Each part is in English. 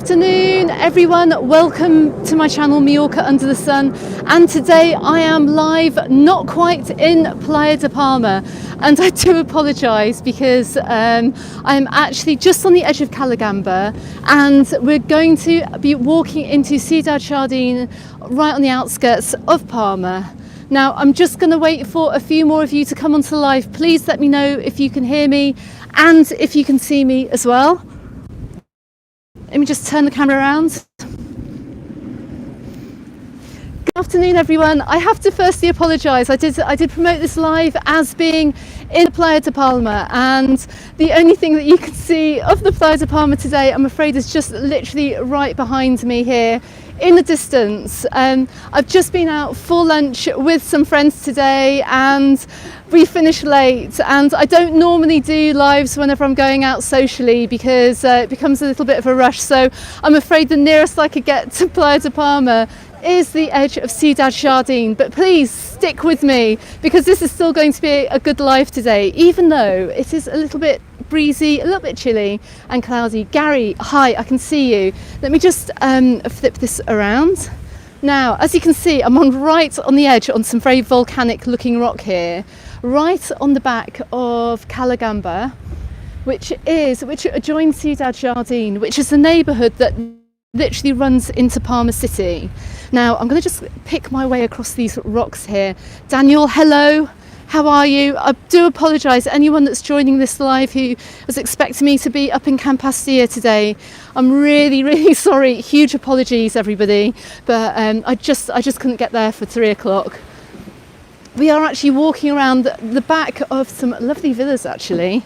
Afternoon everyone, welcome to my channel Mallorca Under the Sun, and today I am live, not quite in Playa de Palma, and I do apologise because I'm actually just on the edge of Calagamba, and we're going to be walking into Ciudad Jardin right on the outskirts of Palma. Now I'm just going to wait for a few more of you to come onto live. Please let me know if you can hear me and if you can see me as well. Let me just turn the camera around. Good afternoon everyone. I have to firstly apologise. I did promote this live as being in Playa de Palma, and the only thing that you can see of the Playa de Palma today, I'm afraid, is just literally right behind me here in the distance. I've just been out for lunch with some friends today and we finished late, and I don't normally do lives whenever I'm going out socially because it becomes a little bit of a rush, so I'm afraid the nearest I could get to Playa de Palma is the edge of Ciudad Jardin. But please stick with me because this is still going to be a good live today, even though it is a little bit breezy, a little bit chilly and cloudy. Gary, hi, I can see you. Let me just flip this around. Now, as you can see, I'm right on the edge on some very volcanic looking rock here, right on the back of Cala Gamba, which adjoins Ciudad Jardin, which is the neighbourhood that literally runs into Palma City. Now, I'm going to just pick my way across these rocks here. Daniel, hello. How are you? I do apologise, anyone that's joining this live who was expecting me to be up in C'an Pastilla today. I'm really sorry. Huge apologies, everybody. But I just couldn't get there for 3 o'clock. We are actually walking around the back of some lovely villas, actually.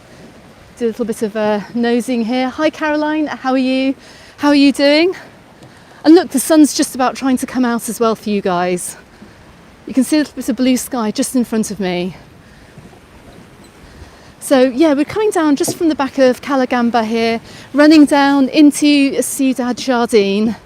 Do a little bit of nosing here. Hi, Caroline. How are you? How are you doing? And look, the sun's just about trying to come out as well for you guys. You can see a little bit of blue sky just in front of me. So yeah, we're coming down just from the back of Calagamba here, running down into Ciudad Jardin.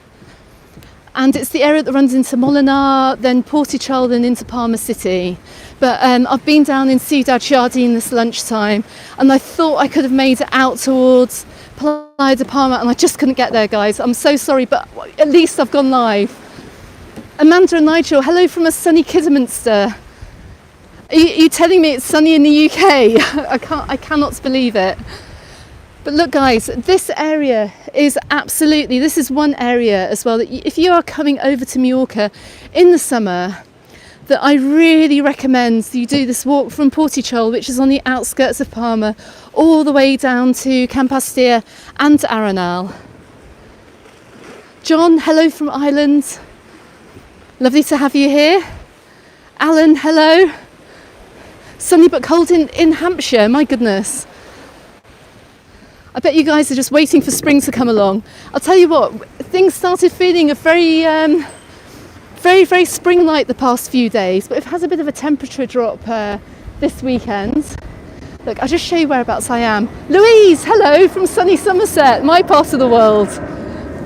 And it's the area that runs into Molinar, then Portugal, then into Palma City. But I've been down in Ciudad Jardin this lunchtime, and I thought I could have made it out towards Playa de Palma, and I just couldn't get there, guys. I'm so sorry, but at least I've gone live. Amanda and Nigel, hello from a sunny Kidderminster. Are you telling me it's sunny in the UK? I cannot believe it. But look, guys, this area is absolutely, this is one area as well that if you are coming over to Mallorca in the summer, that I really recommend you do this walk from Portugal, which is on the outskirts of Palma, all the way down to C'an Pastilla and to Arenal. John, hello from Ireland. Lovely to have you here. Alan, hello. Sunny but cold in Hampshire, my goodness. I bet you guys are just waiting for spring to come along. I'll tell you what, things started feeling very spring-like the past few days, but it has a bit of a temperature drop this weekend. Look, I'll just show you whereabouts I am. Louise, hello from sunny Somerset, my part of the world.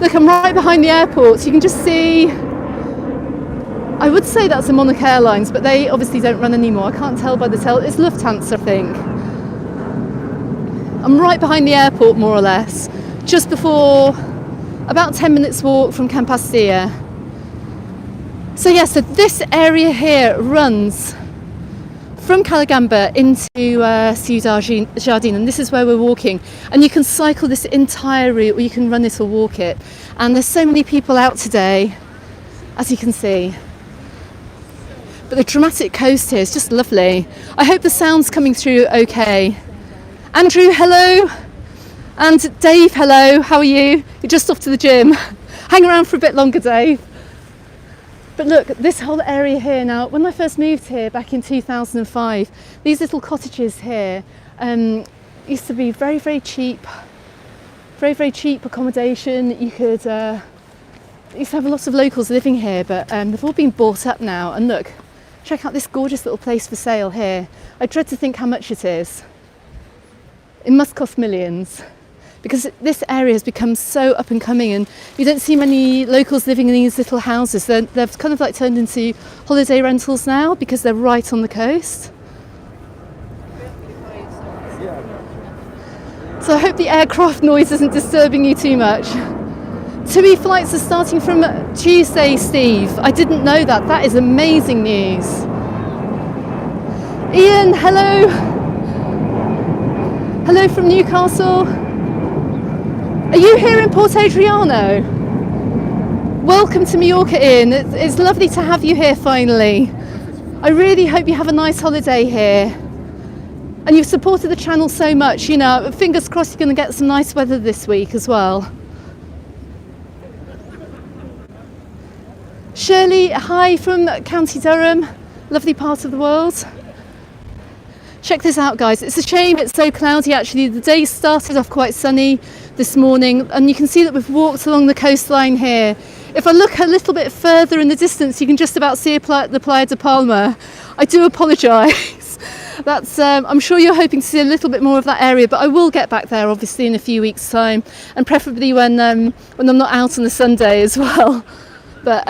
Look, I'm right behind the airport, so you can just see, I would say that's a Monarch Airlines, but they obviously don't run anymore. I can't tell by the tail. It's Lufthansa, I think. I'm right behind the airport, more or less, just before, about 10 minutes walk from C'an Pastilla. So yeah, so this area here runs from Calagamba into Ciudad Jardin, and this is where we're walking. And you can cycle this entire route, or you can run it or walk it. And there's so many people out today, as you can see. But the dramatic coast here is just lovely. I hope the sound's coming through okay. Andrew, hello. And Dave, hello. How are you? You're just off to the gym. Hang around for a bit longer, Dave. But look, this whole area here now, when I first moved here back in 2005, these little cottages here used to be very cheap accommodation. You could, used to have a lot of locals living here, but they've all been bought up now. And look, check out this gorgeous little place for sale here. I dread to think how much it is. It must cost millions, because this area has become so up and coming, and you don't see many locals living in these little houses. They've kind of like turned into holiday rentals now because they're right on the coast. So I hope the aircraft noise isn't disturbing you too much. TUI flights are starting from Tuesday, Steve. I didn't know that. That is amazing news. Ian, hello. Hello from Newcastle. Are you here in Port Adriano? Welcome to Mallorca, Ian. It's lovely to have you here finally. I really hope you have a nice holiday here. And you've supported the channel so much, you know, fingers crossed you're going to get some nice weather this week as well. Shirley, hi from County Durham, lovely part of the world. Check this out, guys. It's a shame it's so cloudy actually. The day started off quite sunny this morning, and you can see that we've walked along the coastline here. If I look a little bit further in the distance, you can just about see the Playa de Palma. I do apologise. That's I'm sure you're hoping to see a little bit more of that area, but I will get back there obviously in a few weeks' time, and preferably when I'm not out on a Sunday as well. But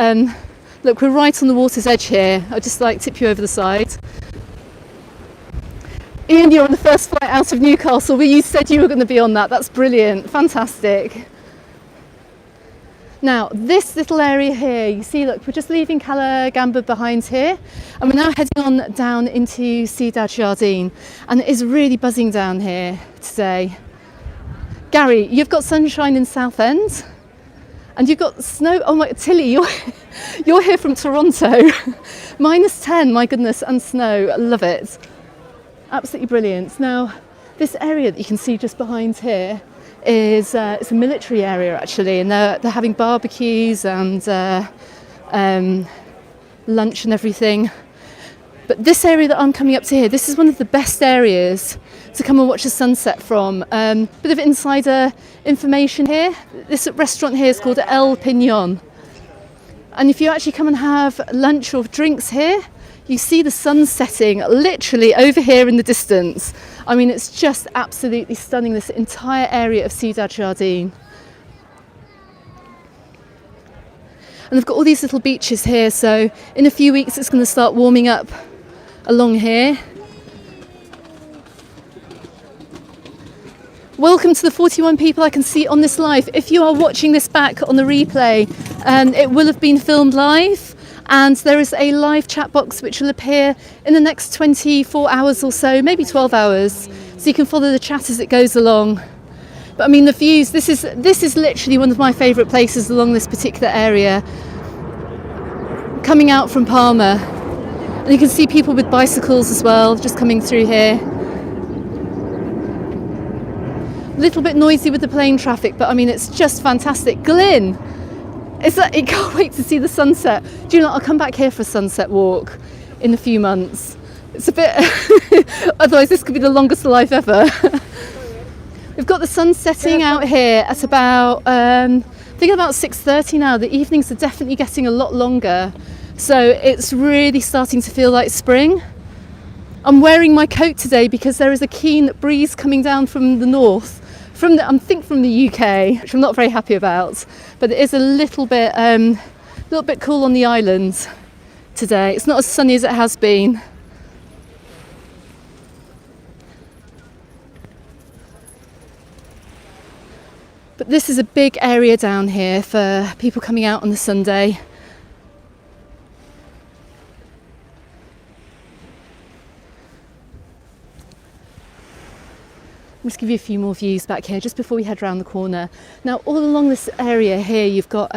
look, we're right on the water's edge here. I'll just like tip you over the side. Ian, you're on the first flight out of Newcastle, but you said you were going to be on that. That's brilliant, fantastic. Now, this little area here, you see, look, we're just leaving Cala Gamba behind here, and we're now heading on down into Ciudad Jardin, and it is really buzzing down here today. Gary, you've got sunshine in Southend, and you've got snow. Oh my, Tilly, you're here from Toronto. -10, my goodness, and snow. I love it. Absolutely brilliant. Now, this area that you can see just behind here is it's a military area actually, and they're having barbecues and lunch and everything. But this area that I'm coming up to here, this is one of the best areas to come and watch the sunset from. Bit of insider information here. This restaurant here is called El Piñón, and if you actually come and have lunch or drinks here, you see the sun setting literally over here in the distance. I mean, it's just absolutely stunning, this entire area of Ciudad Jardin. And they've got all these little beaches here, so in a few weeks it's going to start warming up along here. Welcome to the 41 people I can see on this live. If you are watching this back on the replay, it will have been filmed live. And there is a live chat box which will appear in the next 24 hours or so, maybe 12 hours, so you can follow the chat as it goes along. But I mean, the views, this is literally one of my favourite places along this particular area, coming out from Palma. And you can see people with bicycles as well, just coming through here. A little bit noisy with the plane traffic, but I mean, it's just fantastic. Glyn! I can't wait to see the sunset. Do you know, I'll come back here for a sunset walk in a few months. It's a bit, otherwise this could be the longest life ever. We've got the sun setting out here at about, I think about 6:30 now. The evenings are definitely getting a lot longer. So it's really starting to feel like spring. I'm wearing my coat today because there is a keen breeze coming down from the north. From the UK, which I'm not very happy about, but it is a little bit cool on the island today. It's not as sunny as it has been. But this is a big area down here for people coming out on the Sunday. Let's give you a few more views back here just before we head round the corner. Now, all along this area here, you've got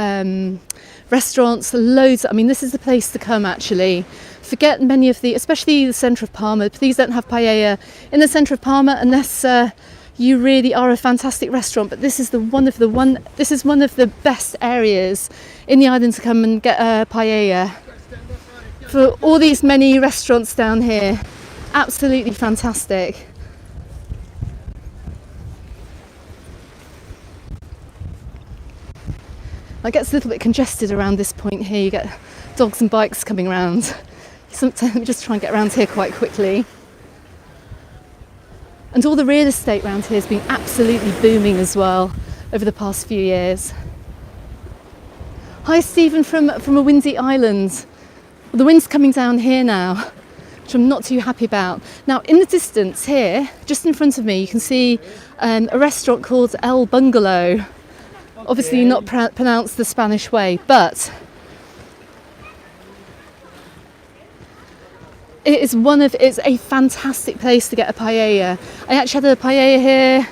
restaurants, loads. I mean, this is the place to come actually. Forget many of especially the centre of Palma. Please don't have paella in the centre of Palma unless you really are a fantastic restaurant. But this is one of the best areas in the island to come and get a paella. For all these many restaurants down here, absolutely fantastic. It gets a little bit congested around this point here. You get dogs and bikes coming around. Sometimes just try and get around here quite quickly. And all the real estate around here has been absolutely booming as well over the past few years. Hi Stephen from a windy island. Well, the wind's coming down here now, which I'm not too happy about. Now in the distance here, just in front of me, you can see a restaurant called El Bungalow. obviously not pronounced the Spanish way, but it's a fantastic place to get a paella. I actually had a paella here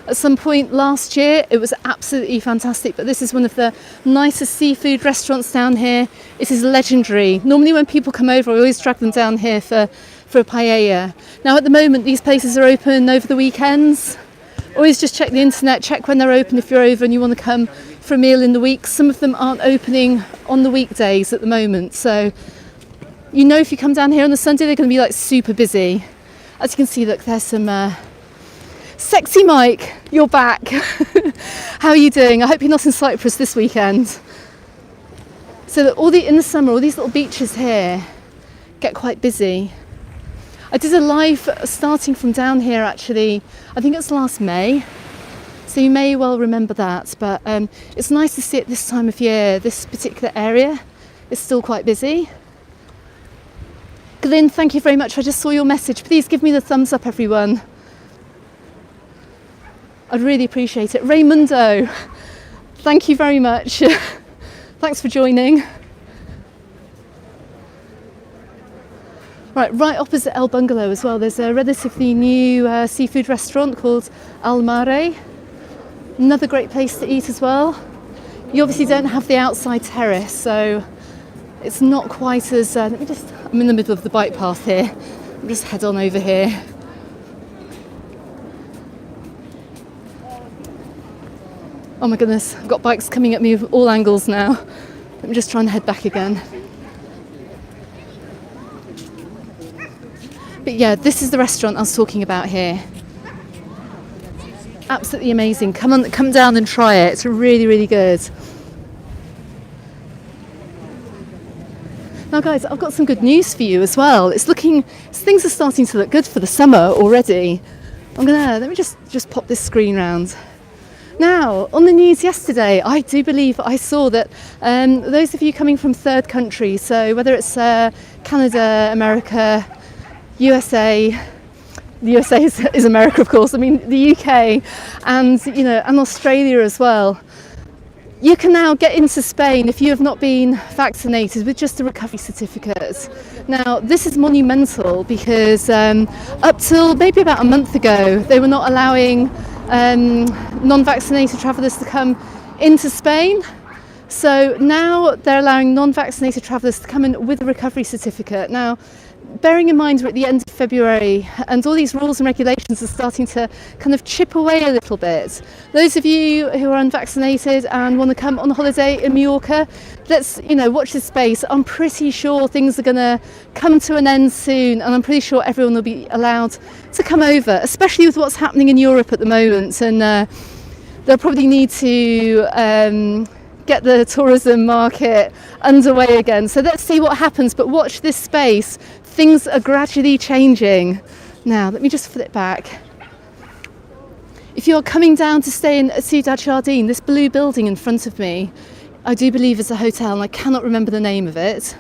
at some point last year. It was absolutely fantastic, but this is one of the nicest seafood restaurants down here. It is legendary. Normally when people come over, I always drag them down here for a paella. Now at the moment these places are open over the weekends. Always just check the internet, check when they're open if you're over and you want to come for a meal in the week. Some of them aren't opening on the weekdays at the moment, so you know if you come down here on the Sunday they're going to be like super busy. As you can see, look, there's some Sexy Mike, you're back. How are you doing? I hope you're not in Cyprus this weekend. So that in the summer, all these little beaches here get quite busy. I did a live starting from down here actually, I think it's last May. So you may well remember that, but it's nice to see it this time of year. This particular area is still quite busy. Glyn, thank you very much. I just saw your message. Please give me the thumbs up, everyone. I'd really appreciate it. Raymundo, thank you very much. Thanks for joining. Right opposite El Bungalow as well, there's a relatively new seafood restaurant called Al Mare. Another great place to eat as well. You obviously don't have the outside terrace, so it's not quite as... I'm in the middle of the bike path here. Let me just head on over here. Oh my goodness, I've got bikes coming at me from all angles now. Let me just try and head back again. But yeah, this is the restaurant I was talking about here. Absolutely amazing. Come down and try it. It's really, really good. Now guys, I've got some good news for you as well. Things are starting to look good for the summer already. Let me just pop this screen round. Now, on the news yesterday, I do believe I saw that those of you coming from third countries, so whether it's Canada, America, USA, the USA is America, of course, I mean the UK, and Australia as well, you can now get into Spain if you have not been vaccinated with just a recovery certificate. Now, this is monumental because up till maybe about a month ago, they were not allowing non-vaccinated travellers to come into Spain. So now they're allowing non-vaccinated travellers to come in with a recovery certificate. Now, bearing in mind we're at the end of February and all these rules and regulations are starting to kind of chip away a little bit. Those of you who are unvaccinated and want to come on holiday in Mallorca, let's watch this space. I'm pretty sure things are going to come to an end soon, and I'm pretty sure everyone will be allowed to come over, especially with what's happening in Europe at the moment. And they'll probably need to get the tourism market underway again. So let's see what happens, but watch this space. Things are gradually changing. Now, let me just flip back. If you're coming down to stay in Ciudad Jardin, this blue building in front of me, I do believe is a hotel, and I cannot remember the name of it.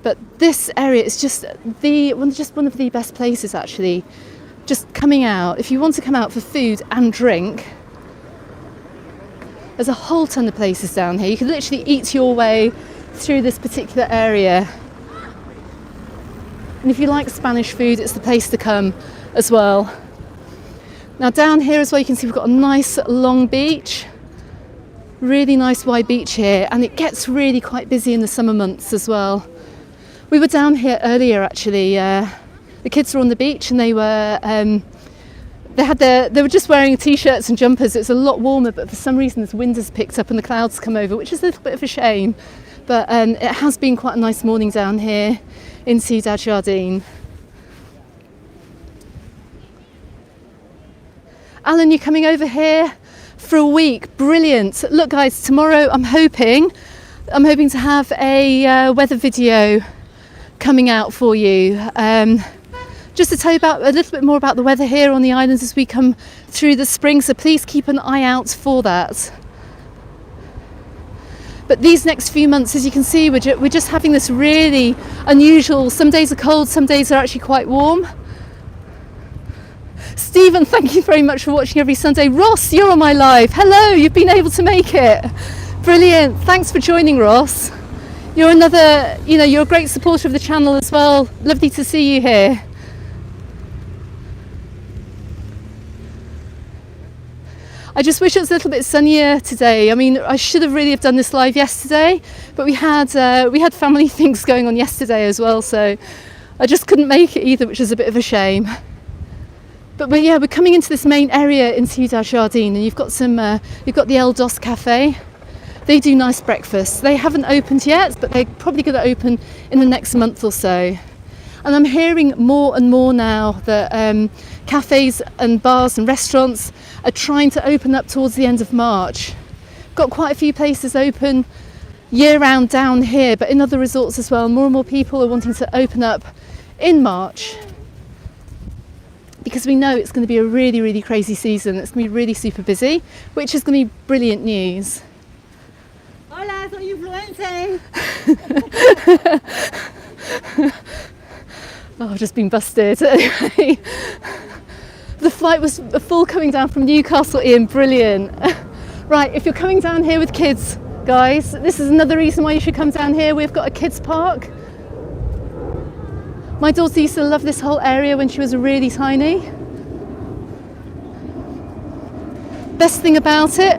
But this area is just one of the best places, actually. Just coming out, if you want to come out for food and drink, there's a whole ton of places down here. You can literally eat your way through this particular area. And if you like Spanish food, it's the place to come as well. Now down here as well, you can see we've got a nice long beach. Really nice wide beach here, and it gets really quite busy in the summer months as well. We were down here earlier actually. The kids were on the beach and they were just wearing t-shirts and jumpers. It's a lot warmer, but for some reason this wind has picked up and the clouds come over, which is a little bit of a shame. But it has been quite a nice morning down here in Ciudad Jardin. Alan, you're coming over here for a week. Brilliant. Look guys, tomorrow I'm hoping to have a weather video coming out for you. Just to tell you about a little bit more about the weather here on the islands as we come through the spring, so please keep an eye out for that. But these next few months, as you can see, we're just having this really unusual, some days are cold, some days are actually quite warm. Stephen, thank you very much for watching every Sunday. Ross, you're on my live. Hello, you've been able to make it. Brilliant. Thanks for joining, Ross. You're another, you're a great supporter of the channel as well. Lovely to see you here. I just wish it was a little bit sunnier today. I mean, I should have really have done this live yesterday, but we had family things going on yesterday as well, so I just couldn't make it either, which is a bit of a shame. But yeah, we're coming into this main area in Ciudad Jardin, and you've got the El Dos Cafe. They do nice breakfasts. They haven't opened yet, but they're probably going to open in the next month or so. And I'm hearing more and more now that cafes and bars and restaurants are trying to open up towards the end of March. Got quite a few places open year round down here, but in other resorts as well. More and more people are wanting to open up in March, because we know it's going to be a really, really crazy season. It's going to be really super busy, which is going to be brilliant news. Hola, soy influencer. Oh, I've just been busted. Anyway, the flight was full coming down from Newcastle, Ian. Brilliant. Right, if you're coming down here with kids, guys, this is another reason why you should come down here. We've got a kids park. My daughter used to love this whole area when she was really tiny. Best thing about it,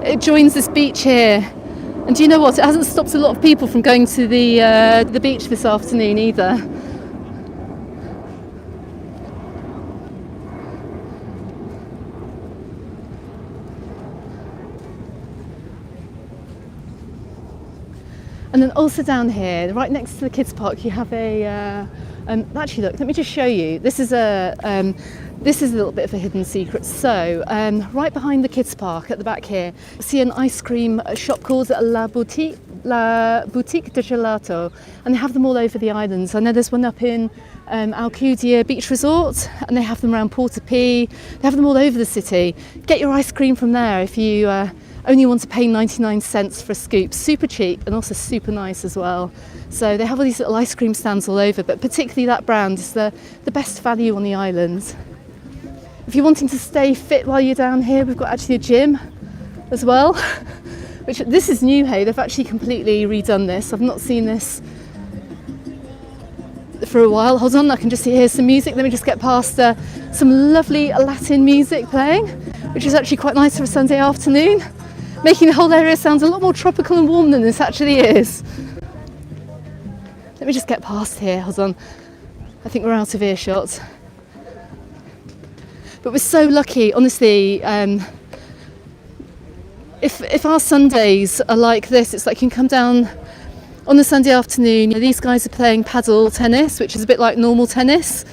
it joins this beach here. And do you know what? It hasn't stopped a lot of people from going to the beach this afternoon either. And then also down here, right next to the kids' park, you have a. Actually, look. Let me just show you. This is a little bit of a hidden secret. So, right behind the kids' park at the back here, see an ice cream shop called La Boutique de Gelato, and they have them all over the islands. I know there's one up in Alcudia Beach Resort, and they have them around Portopee. They have them all over the city. Get your ice cream from there if you only want to pay 99 cents for a scoop. Super cheap and also super nice as well. So they have all these little ice cream stands all over, but particularly that brand is the best value on the island. If you're wanting to stay fit while you're down here, we've got actually a gym as well, which this is new, hey, they've actually completely redone this. I've not seen this for a while. Hold on, I can just hear some music. Let me just get past some lovely Latin music playing, which is actually quite nice for a Sunday afternoon, making the whole area sound a lot more tropical and warm than this actually is. Let me just get past here, hold on. I think we're out of earshot. But we're so lucky, honestly. If our Sundays are like this, it's like you can come down on a Sunday afternoon. These guys are playing paddle tennis, which is a bit like normal tennis,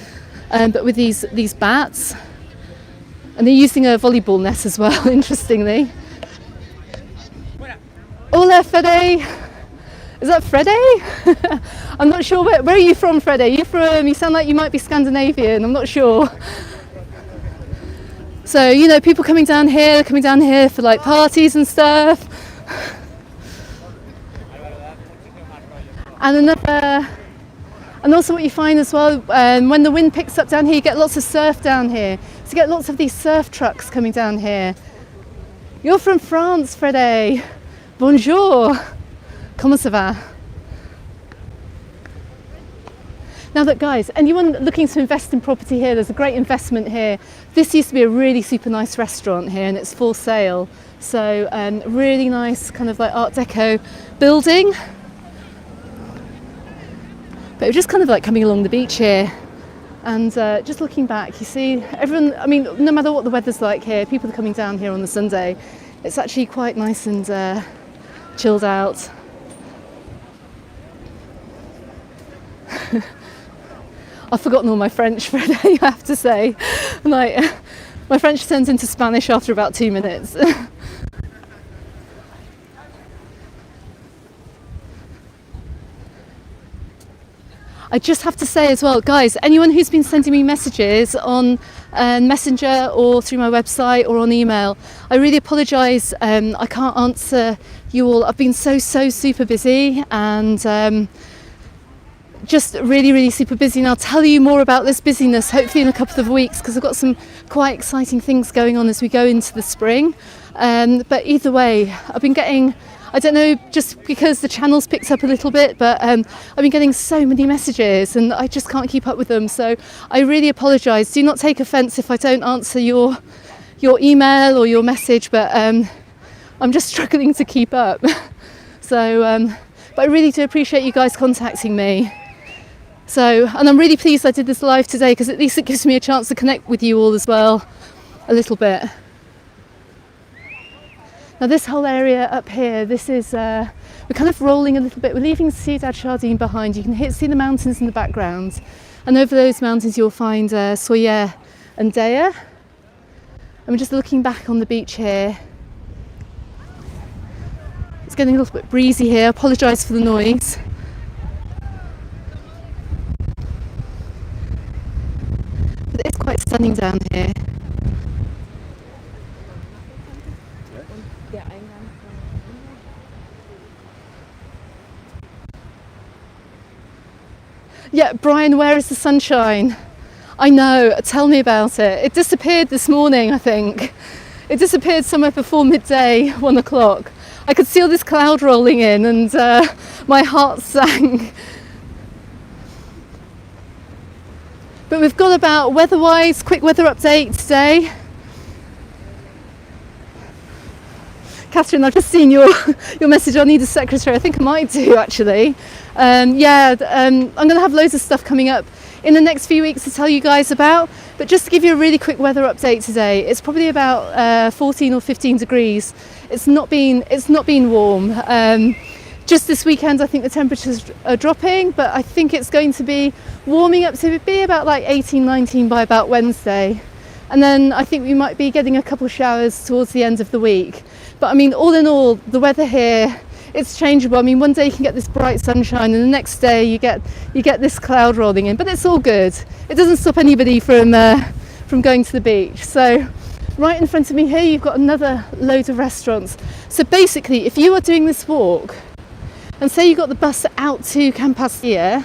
but with these bats. And they're using a volleyball net as well, interestingly. Hola, Fede. Is that Fede? I'm not sure. Where are you from, Fede? You sound like you might be Scandinavian. I'm not sure. So, people coming down here for like parties and stuff. And also what you find as well, when the wind picks up down here, you get lots of surf down here. So you get lots of these surf trucks coming down here. You're from France, Fede. Bonjour. Comment ça va? Now look, guys, anyone looking to invest in property here, there's a great investment here. This used to be a really super nice restaurant here, and it's for sale. So really nice kind of like Art Deco building. But we're just kind of like coming along the beach here, and just looking back, you see everyone, I mean, no matter what the weather's like here, people are coming down here on the Sunday. It's actually quite nice and chilled out. I've forgotten all my French for a day, I have to say. Like, my French turns into Spanish after about 2 minutes. I just have to say as well, guys, anyone who's been sending me messages on Messenger or through my website or on email, I really apologise. I can't answer you all. I've been so super busy, and just really, really super busy. And I'll tell you more about this busyness hopefully in a couple of weeks, because I've got some quite exciting things going on as we go into the spring. But either way, I've been getting, I don't know, just because the channel's picked up a little bit, but I've been getting so many messages and I just can't keep up with them. So I really apologise. Do not take offence if I don't answer your email or your message, but I'm just struggling to keep up. So, but I really do appreciate you guys contacting me. So, and I'm really pleased I did this live today, because at least it gives me a chance to connect with you all as well a little bit. Now this whole area up here, this is, we're kind of rolling a little bit. We're leaving Ciudad Jardin behind. You can see the mountains in the background. And over those mountains you'll find Soyer and Dea. And we're just looking back on the beach here. It's getting a little bit breezy here. I apologise for the noise. But it's quite stunning down here. Yeah, Brian, where is the sunshine? I know, tell me about it. It disappeared this morning, I think. It disappeared somewhere before midday, 1 o'clock. I could see all this cloud rolling in and my heart sank. But we've got about, weather-wise, quick weather update today. Catherine, I've just seen your message. I need a secretary. I think I might do, actually. I'm going to have loads of stuff coming up in the next few weeks to tell you guys about. But just to give you a really quick weather update today, it's probably about 14 or 15 degrees. It's not been warm. Just this weekend, I think the temperatures are dropping, but I think it's going to be warming up to be about like 18, 19 by about Wednesday. And then I think we might be getting a couple of showers towards the end of the week. But I mean, all in all, the weather here, it's changeable. I mean, one day you can get this bright sunshine and the next day you get this cloud rolling in, but it's all good. It doesn't stop anybody from going to the beach. So right in front of me here, you've got another load of restaurants. So basically, if you are doing this walk and say you got the bus out to C'an Pastilla,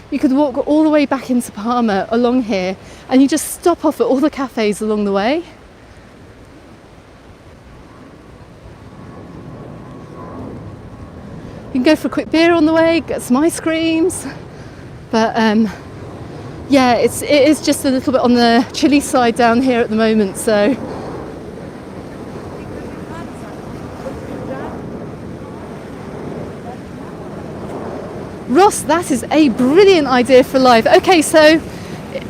you could walk all the way back into Palma along here and you just stop off at all the cafes along the way. You can go for a quick beer on the way, get some ice creams. But yeah, it is just a little bit on the chilly side down here at the moment, so. Ross, that is a brilliant idea for live. Okay, so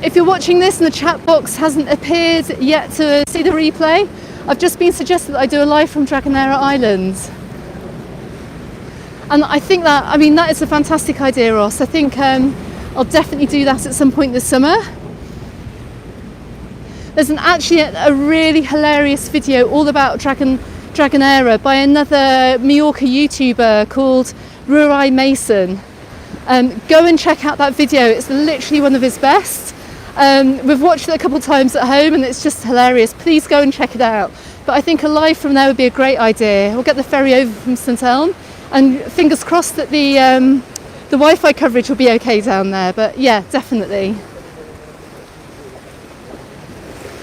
if you're watching this and the chat box hasn't appeared yet to see the replay, I've just been suggested that I do a live from Dragonera Island. And I think that, I mean, that is a fantastic idea, Ross. I think I'll definitely do that at some point this summer. There's actually a really hilarious video all about Dragonera by another Mallorca YouTuber called Rurai Mason. Go and check out that video. It's literally one of his best. We've watched it a couple of times at home and it's just hilarious. Please go and check it out. But I think a live from there would be a great idea. We'll get the ferry over from St Elm. And fingers crossed that the Wi-Fi coverage will be okay down there. But yeah, definitely.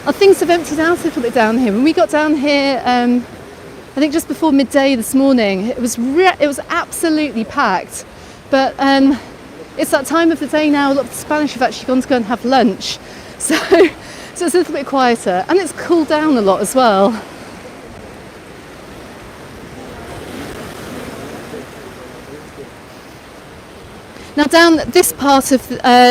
Oh, things have emptied out a little bit down here. When we got down here, I think just before midday this morning, it was absolutely packed. But it's that time of the day now. A lot of the Spanish have actually gone to go and have lunch, so it's a little bit quieter, and it's cooled down a lot as well. Now down this part of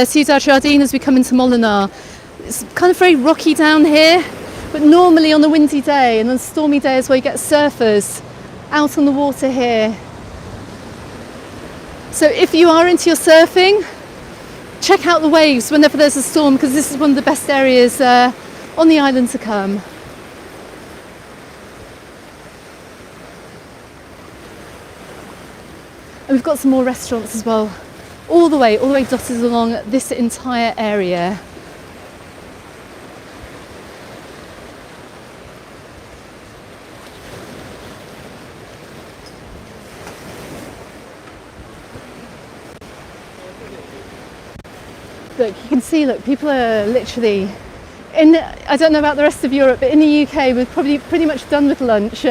Ciudad Jardin as we come into Molinar, it's kind of very rocky down here, but normally on a windy day and on stormy days where you get surfers out on the water here. So if you are into your surfing, check out the waves whenever there's a storm, because this is one of the best areas on the island to come. And we've got some more restaurants as well. All the way dotted along this entire area. Look, you can see, look, people are literally in, I don't know about the rest of Europe, but in the UK we're probably pretty much done with lunch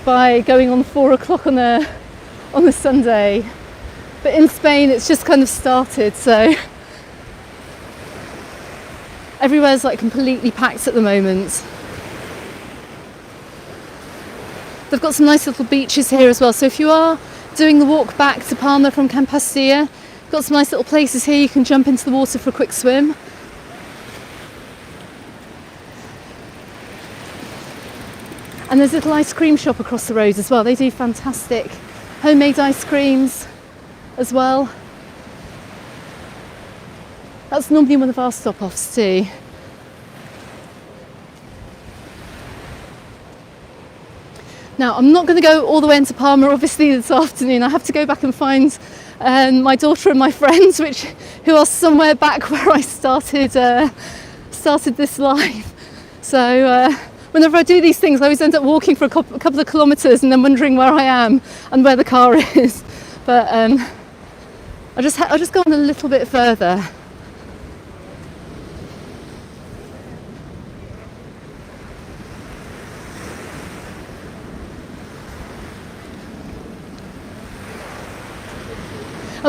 by going on 4 o'clock on a Sunday. But in Spain it's just kind of started, so everywhere's like completely packed at the moment. They've got some nice little beaches here as well, so if you are doing the walk back to Palma from C'an Pastilla, got some nice little places here you can jump into the water for a quick swim. And there's a little ice cream shop across the road as well. They do fantastic homemade ice creams as well. That's normally one of our stop-offs too. Now, I'm not going to go all the way into Palma obviously this afternoon. I have to go back and find my daughter and my friends, who are somewhere back where I started this live. So whenever I do these things, I always end up walking for a couple of kilometres and then wondering where I am and where the car is. But I'll just go on a little bit further.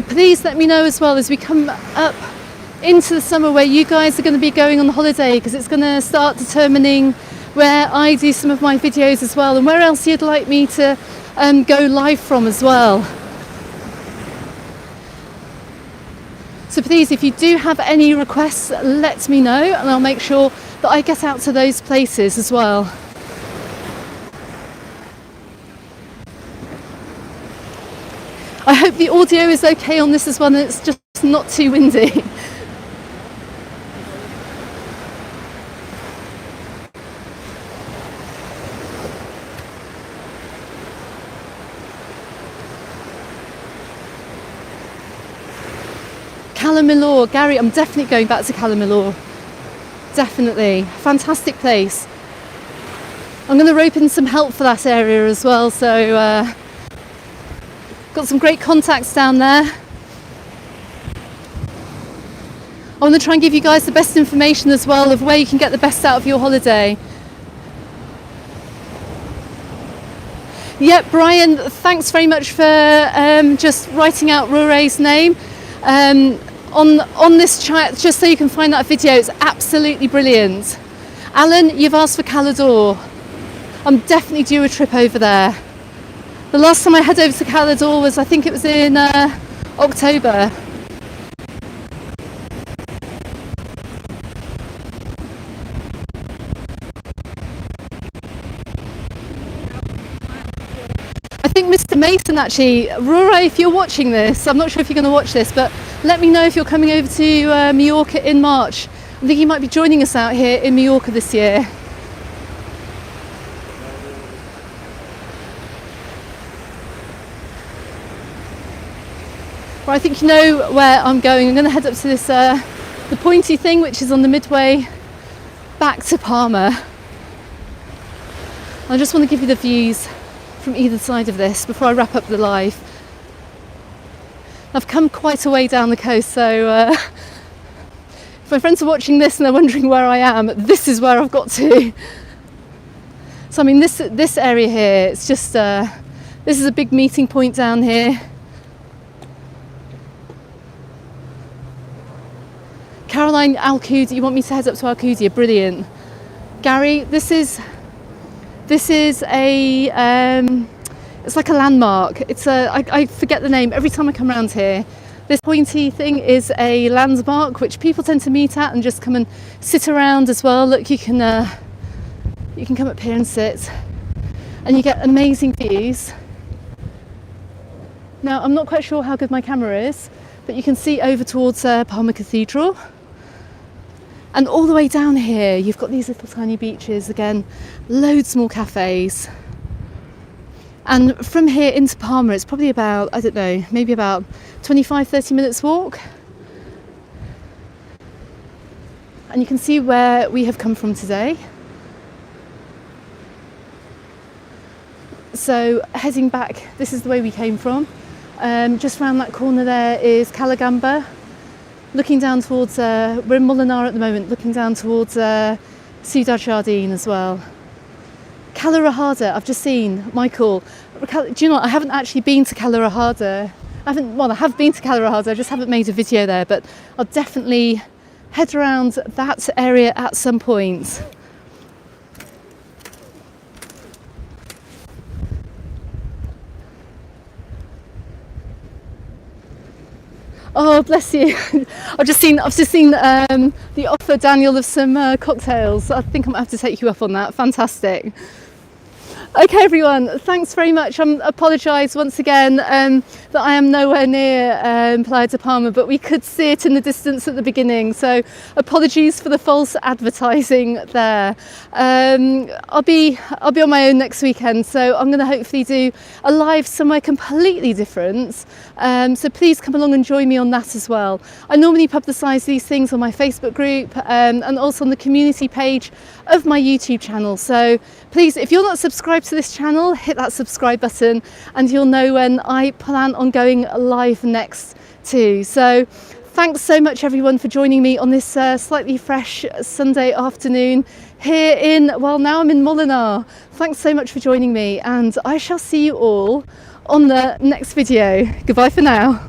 Please let me know as well as we come up into the summer where you guys are going to be going on holiday, because it's going to start determining where I do some of my videos as well, and where else you'd like me to go live from as well. So please, if you do have any requests, let me know and I'll make sure that I get out to those places as well. I hope the audio is okay on this as well and it's just not too windy. Cala, Gary, I'm definitely going back to Cala. Definitely. Fantastic place. I'm going to rope in some help for that area as well, so got some great contacts down there. I want to try and give you guys the best information as well of where you can get the best out of your holiday. Yep, Brian, thanks very much for just writing out Rure's name on this chat, just so you can find that video. It's absolutely brilliant. Alan, you've asked for Cala. I'm definitely due a trip over there. The last time I head over to Cala was, I think it was in October. I think Mr. Mason actually, Rure, if you're watching this, I'm not sure if you're going to watch this, but let me know if you're coming over to Mallorca in March. I think you might be joining us out here in Mallorca this year. Well, I think you know where I'm going. I'm going to head up to this, the pointy thing, which is on the midway back to Palma. I just want to give you the views from either side of this before I wrap up the live. I've come quite a way down the coast, so if my friends are watching this and they're wondering where I am, this is where I've got to. So I mean, this area here, it's just this is a big meeting point down here. Caroline, Alcudia, you want me to head up to Alcudia? Brilliant. Gary, this is a it's like a landmark. It's I forget the name every time I come around here. This pointy thing is a landmark which people tend to meet at and just come and sit around as well. Look, you can come up here and sit, and you get amazing views. Now, I'm not quite sure how good my camera is, but you can see over towards Palma Cathedral. And all the way down here, you've got these little tiny beaches, again, loads more cafes. And from here into Palma, it's probably about, I don't know, maybe about 25-30 minutes walk. And you can see where we have come from today. So heading back, this is the way we came from. Just round that corner there is Calagamba. looking down towards, we're in Molinar at the moment, looking down towards Ciudad Jardin as well. Cala Gamba, I've just seen, Michael. Do you know what? I haven't actually been to Cala Gamba. I have been to Cala Gamba, I just haven't made a video there, but I'll definitely head around that area at some point. Oh, bless you. I've just seen the offer, Daniel, of some cocktails. I think I might have to take you up on that. Fantastic. Okay, everyone, thanks very much. I apologise once again that I am nowhere near Playa de Palma, but we could see it in the distance at the beginning, so apologies for the false advertising there. I'll be on my own next weekend, so I'm going to hopefully do a live somewhere completely different, so please come along and join me on that as well. I normally publicise these things on my Facebook group and also on the community page of my YouTube channel, so please, if you're not subscribed to this channel, hit that subscribe button and you'll know when I plan on going live next too. So thanks so much everyone for joining me on this slightly fresh Sunday afternoon here now I'm in Molinar. Thanks so much for joining me, and I shall see you all on the next video. Goodbye for now.